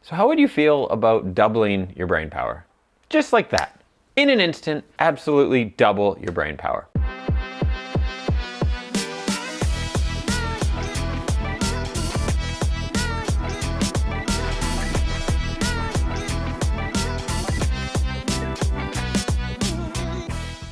So how would you feel about doubling your brain power? Just like that. In an instant, absolutely double your brain power.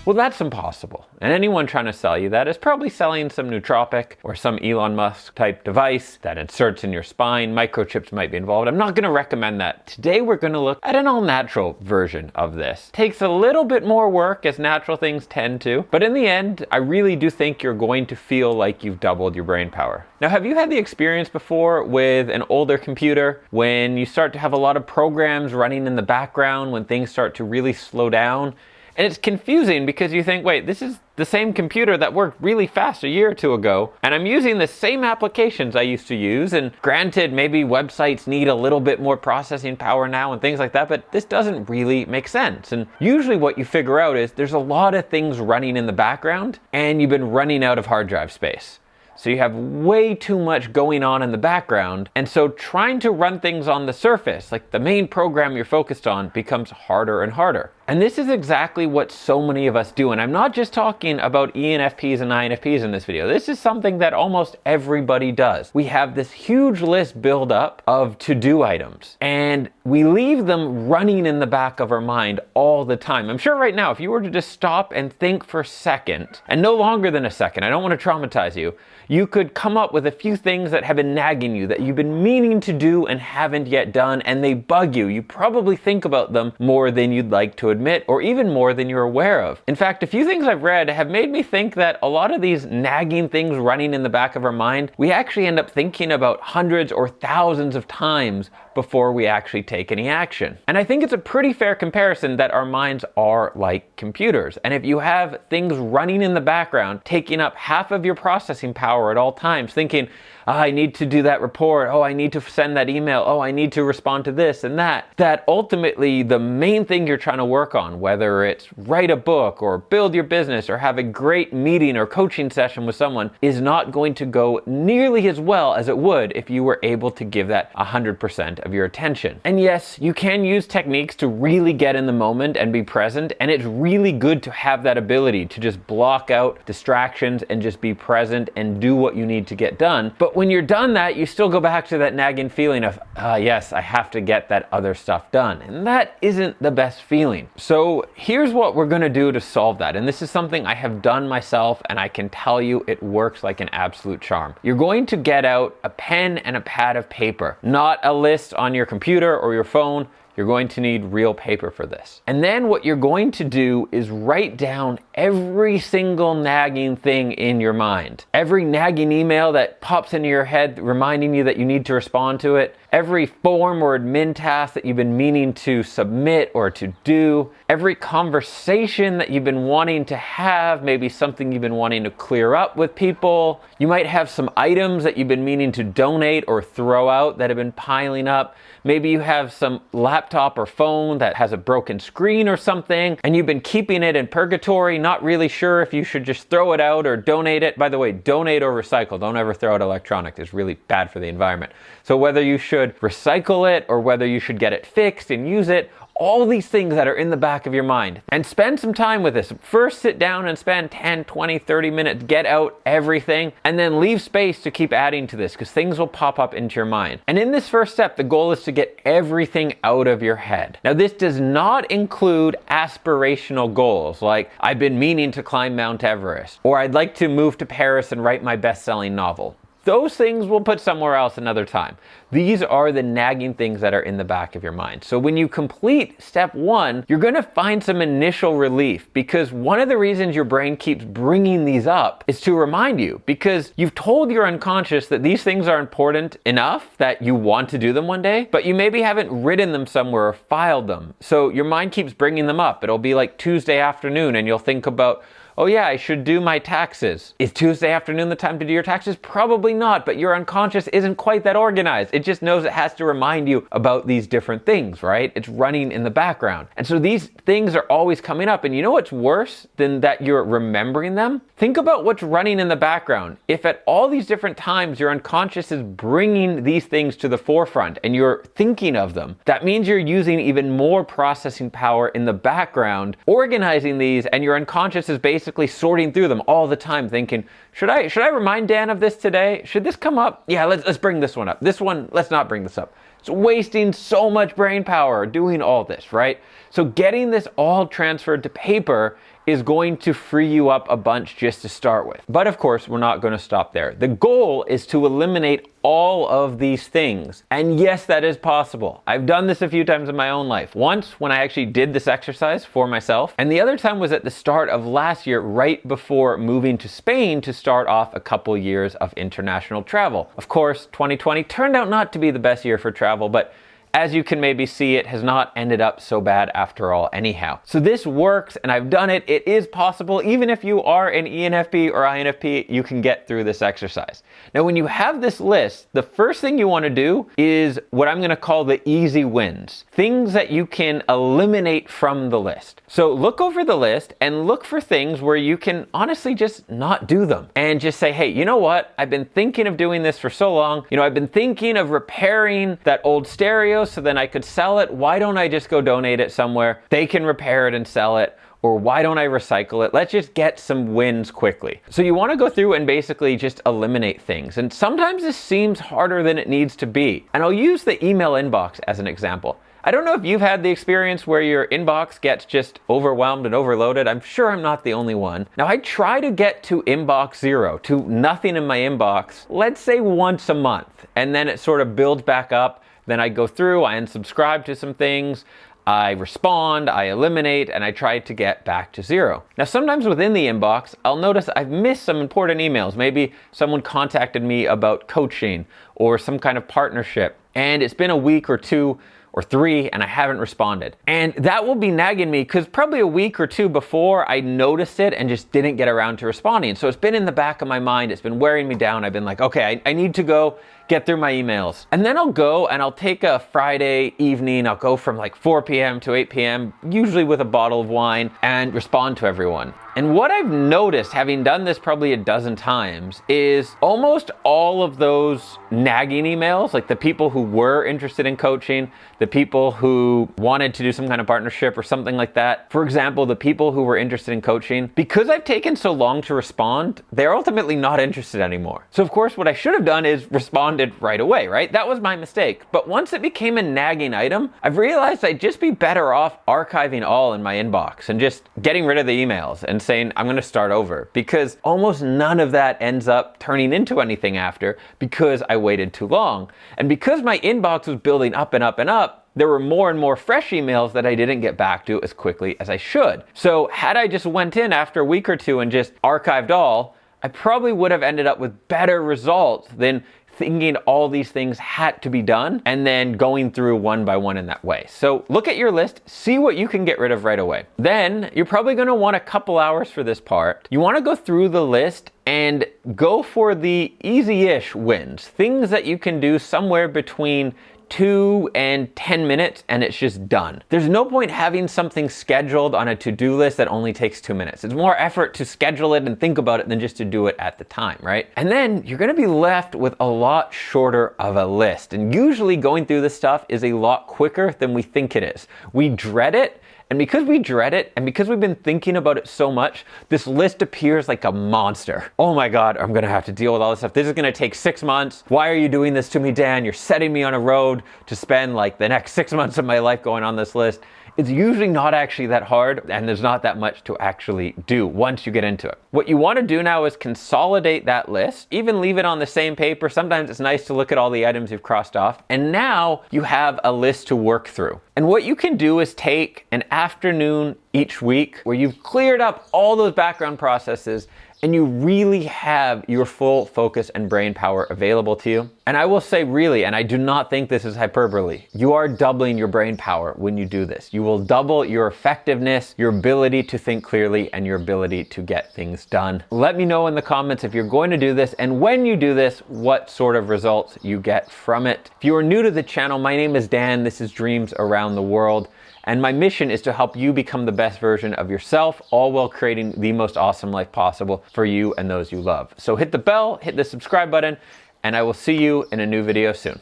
Well, that's impossible. And anyone trying to sell you that is probably selling some nootropic or some Elon Musk type device that inserts in your spine. Microchips might be involved. I'm not going to recommend that. Today we're going to look at an all-natural version of this. Takes a little bit more work, as natural things tend to, but in the end, I really do think you're going to feel like you've doubled your brain power. Now, have you had the experience before with an older computer when you start to have a lot of programs running in the background, when things start to really slow down? And it's confusing because you think, wait, this is the same computer that worked really fast a year or two ago, and I'm using the same applications I used to use, and granted, maybe websites need a little bit more processing power now and things like that, but this doesn't really make sense. And usually what you figure out is there's a lot of things running in the background, and you've been running out of hard drive space. So you have way too much going on in the background, and so trying to run things on the surface, like the main program you're focused on, becomes harder and harder. And this is exactly what so many of us do. And I'm not just talking about ENFPs and INFPs in this video. This is something that almost everybody does. We have this huge list build up of to-do items, and we leave them running in the back of our mind all the time. I'm sure right now, if you were to just stop and think for a second, and no longer than a second, I don't want to traumatize you, you could come up with a few things that have been nagging you, that you've been meaning to do and haven't yet done, and they bug you. You probably think about them more than you'd like to admit, or even more than you're aware of. In fact, a few things I've read have made me think that a lot of these nagging things running in the back of our mind, we actually end up thinking about hundreds or thousands of times before we actually take any action. And I think it's a pretty fair comparison that our minds are like computers. And if you have things running in the background, taking up half of your processing power at all times, thinking, oh, I need to do that report, oh, I need to send that email, oh, I need to respond to this and that ultimately the main thing you're trying to work on, whether it's write a book or build your business or have a great meeting or coaching session with someone, is not going to go nearly as well as it would if you were able to give that 100% of your attention. And yes, you can use techniques to really get in the moment and be present, and it's really good to have that ability to just block out distractions and just be present and do what you need to get done. But when you're done that, you still go back to that nagging feeling of, yes, I have to get that other stuff done. And that isn't the best feeling. So here's what we're gonna do to solve that. And this is something I have done myself, and I can tell you it works like an absolute charm. You're going to get out a pen and a pad of paper, not a list on your computer or your phone. You're going to need real paper for this. And then what you're going to do is write down every single nagging thing in your mind. Every nagging email that pops into your head reminding you that you need to respond to it. Every form or admin task that you've been meaning to submit or to do. Every conversation that you've been wanting to have, maybe something you've been wanting to clear up with people. You might have some items that you've been meaning to donate or throw out that have been piling up. Maybe you have some laptop or phone that has a broken screen or something, and you've been keeping it in purgatory, not really sure if you should just throw it out or donate it. By the way, donate or recycle. Don't ever throw out electronics. It's really bad for the environment. So whether you should recycle it or whether you should get it fixed and use it, all these things that are in the back of your mind. And spend some time with this. First, sit down and spend 10, 20, 30 minutes, get out everything, and then leave space to keep adding to this, because things will pop up into your mind. And in this first step, the goal is to get everything out of your head. Now, this does not include aspirational goals, like I've been meaning to climb Mount Everest, or I'd like to move to Paris and write my best-selling novel. Those things we'll put somewhere else another time. These are the nagging things that are in the back of your mind. So when you complete step one, you're gonna find some initial relief, because one of the reasons your brain keeps bringing these up is to remind you, because you've told your unconscious that these things are important enough that you want to do them one day, but you maybe haven't written them somewhere or filed them. So your mind keeps bringing them up. It'll be like Tuesday afternoon and you'll think about, oh yeah, I should do my taxes. Is Tuesday afternoon the time to do your taxes? Probably not, but your unconscious isn't quite that organized. It just knows it has to remind you about these different things, right? It's running in the background. And so these things are always coming up. And you know what's worse than that you're remembering them? Think about what's running in the background. If at all these different times your unconscious is bringing these things to the forefront and you're thinking of them, that means you're using even more processing power in the background, organizing these, and your unconscious is basically sorting through them all the time, thinking, should I remind Dan of this today? Should this come up? Yeah, let's bring this one up. This one, let's not bring this up. It's wasting so much brain power doing all this, right? So getting this all transferred to paper is going to free you up a bunch just to start with. But of course, we're not going to stop there. The goal is to eliminate all of these things. And yes, that is possible. I've done this a few times in my own life. Once when I actually did this exercise for myself, and the other time was at the start of last year, right before moving to Spain to start off a couple years of international travel. Of course, 2020 turned out not to be the best year for travel, but as you can maybe see, it has not ended up so bad after all anyhow. So this works, and I've done it. It is possible. Even if you are an ENFP or INFP, you can get through this exercise. Now, when you have this list, the first thing you want to do is what I'm going to call the easy wins. Things that you can eliminate from the list. So look over the list and look for things where you can honestly just not do them. And just say, hey, you know what? I've been thinking of doing this for so long. I've been thinking of repairing that old stereo so then I could sell it. Why don't I just go donate it somewhere? They can repair it and sell it. Or why don't I recycle it? Let's just get some wins quickly. So you want to go through and basically just eliminate things. And sometimes this seems harder than it needs to be. And I'll use the email inbox as an example. I don't know if you've had the experience where your inbox gets just overwhelmed and overloaded. I'm sure I'm not the only one. Now, I try to get to inbox 0, to nothing in my inbox, let's say once a month. And then it sort of builds back up. Then I go through, I unsubscribe to some things, I respond, I eliminate, and I try to get back to 0. Now, sometimes within the inbox, I'll notice I've missed some important emails. Maybe someone contacted me about coaching or some kind of partnership, and it's been a week or 2 or 3 and I haven't responded. And that will be nagging me because probably a week or 2 before I noticed it and just didn't get around to responding. So it's been in the back of my mind. It's been wearing me down. I've been like, okay, I need to go get through my emails. And then I'll go and I'll take a Friday evening. I'll go from like 4 p.m. to 8 p.m., usually with a bottle of wine, and respond to everyone. And what I've noticed, having done this probably a dozen times, is almost all of those nagging emails, like the people who were interested in coaching, the people who wanted to do some kind of partnership or something like that. For example, the people who were interested in coaching, because I've taken so long to respond, they're ultimately not interested anymore. So of course, what I should have done is responded right away, right? That was my mistake. But once it became a nagging item, I've realized I'd just be better off archiving all in my inbox and just getting rid of the emails and saying, I'm going to start over, because almost none of that ends up turning into anything after because I waited too long. And because my inbox was building up and up and up, there were more and more fresh emails that I didn't get back to as quickly as I should. So had I just went in after a week or 2 and just archived all, I probably would have ended up with better results than thinking all these things had to be done and then going through one by one in that way. So look at your list, see what you can get rid of right away. Then you're probably going to want a couple hours for this part. You want to go through the list and go for the easy-ish wins, things that you can do somewhere between 2 and 10 minutes and it's just done. There's no point having something scheduled on a to-do list that only takes 2 minutes. It's more effort to schedule it and think about it than just to do it at the time, right? And then you're gonna be left with a lot shorter of a list. And usually going through this stuff is a lot quicker than we think it is. We dread it. And because we dread it, and because we've been thinking about it so much, this list appears like a monster. Oh my God, I'm gonna have to deal with all this stuff. This is gonna take 6 months. Why are you doing this to me, Dan? You're setting me on a road to spend like the next 6 months of my life going on this list. It's usually not actually that hard, and there's not that much to actually do once you get into it. What you want to do now is consolidate that list, even leave it on the same paper. Sometimes it's nice to look at all the items you've crossed off, and now you have a list to work through. And what you can do is take an afternoon each week where you've cleared up all those background processes and you really have your full focus and brain power available to you. And I will say really, and I do not think this is hyperbole, you are doubling your brain power when you do this. You will double your effectiveness, your ability to think clearly, and your ability to get things done. Let me know in the comments if you're going to do this, and when you do this, what sort of results you get from it. If you are new to the channel, my name is Dan. This is Dreams Around the World. And my mission is to help you become the best version of yourself, all while creating the most awesome life possible for you and those you love. So hit the bell, hit the subscribe button, and I will see you in a new video soon.